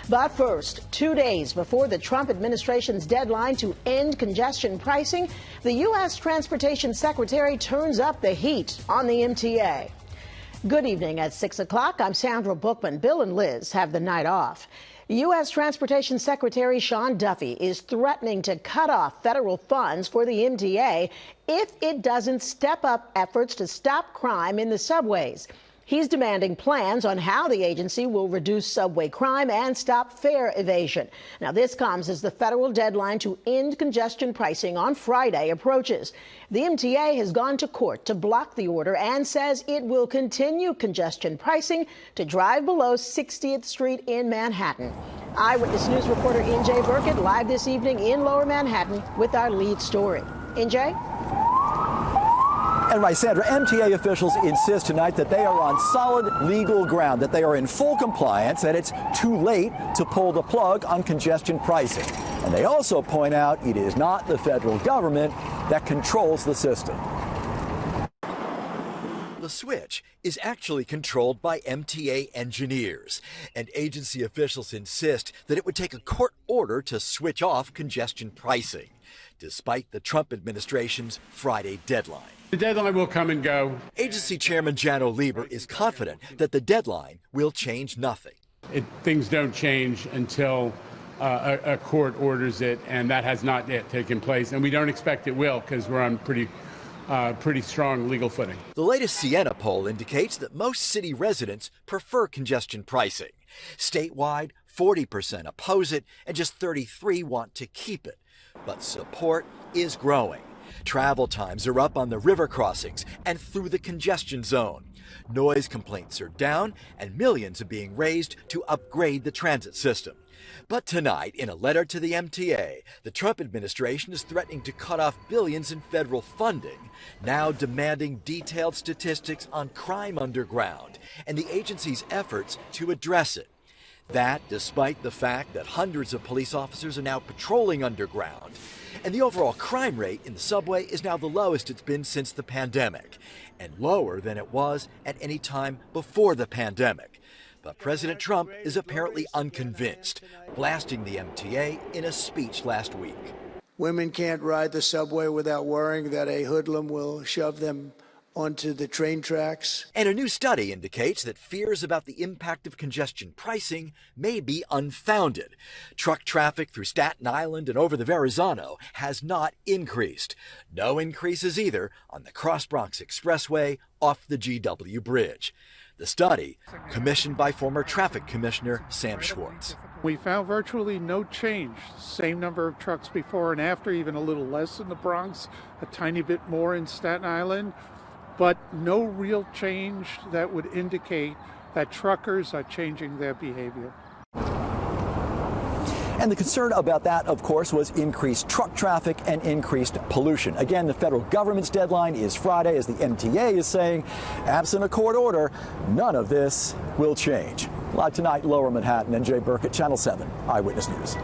But first, 2 days before the Trump administration's deadline to end congestion pricing, the U.S. Transportation Secretary turns up the heat on the MTA. Good evening. At 6 o'clock, I'm Sandra Bookman. Bill and Liz have the night off. U.S. Transportation Secretary Sean Duffy is threatening to cut off federal funds for the MTA if it doesn't step up efforts to stop crime in the subways. He's demanding plans on how the agency will reduce subway crime and stop fare evasion. Now, this comes as the federal deadline to end congestion pricing on Friday approaches. The MTA has gone to court to block the order and says it will continue congestion pricing to drive below 60th Street in Manhattan. Eyewitness News reporter NJ Burkett live this evening in Lower Manhattan with our lead story. NJ? And right, Sandra, MTA officials insist tonight that they are on solid legal ground, that they are in full compliance, and it's too late to pull the plug on congestion pricing. And they also point out it is not the federal government that controls the system. The switch is actually controlled by MTA engineers, and agency officials insist that it would take a court order to switch off congestion pricing, despite the Trump administration's Friday deadline. The deadline will come and go. Agency Chairman Janno Lieber is confident that the deadline will change nothing. Things don't change until a court orders it, and that has not yet taken place, and we don't expect it will because we're on pretty strong legal footing. The latest Siena poll indicates that most city residents prefer congestion pricing. Statewide, 40% oppose it, and just 33% want to keep it. But support is growing. Travel times are up on the river crossings and through the congestion zone. Noise complaints are down, and millions are being raised to upgrade the transit system. But tonight, in a letter to the MTA, the Trump administration is threatening to cut off billions in federal funding, now demanding detailed statistics on crime underground and the agency's efforts to address it. That despite the fact that hundreds of police officers are now patrolling underground, and the overall crime rate in the subway is now the lowest it's been since the pandemic, and lower than it was at any time before the pandemic. But President Trump is apparently unconvinced, blasting the MTA in a speech last week. Women can't ride the subway without worrying that a hoodlum will shove them onto the train tracks. And a new study indicates that fears about the impact of congestion pricing may be unfounded. Truck traffic through Staten Island and over the Verrazano has not increased. No increases either on the Cross Bronx Expressway off the GW Bridge. The study, commissioned by former traffic commissioner Sam Schwartz. We found virtually no change. Same number of trucks before and after, even a little less in the Bronx, a tiny bit more in Staten Island, but no real change that would indicate that truckers are changing their behavior. And the concern about that, of course, was increased truck traffic and increased pollution. Again, the federal government's deadline is Friday, as the MTA is saying. Absent a court order, none of this will change. Live tonight, Lower Manhattan, NJ Burkett, Channel 7, Eyewitness News.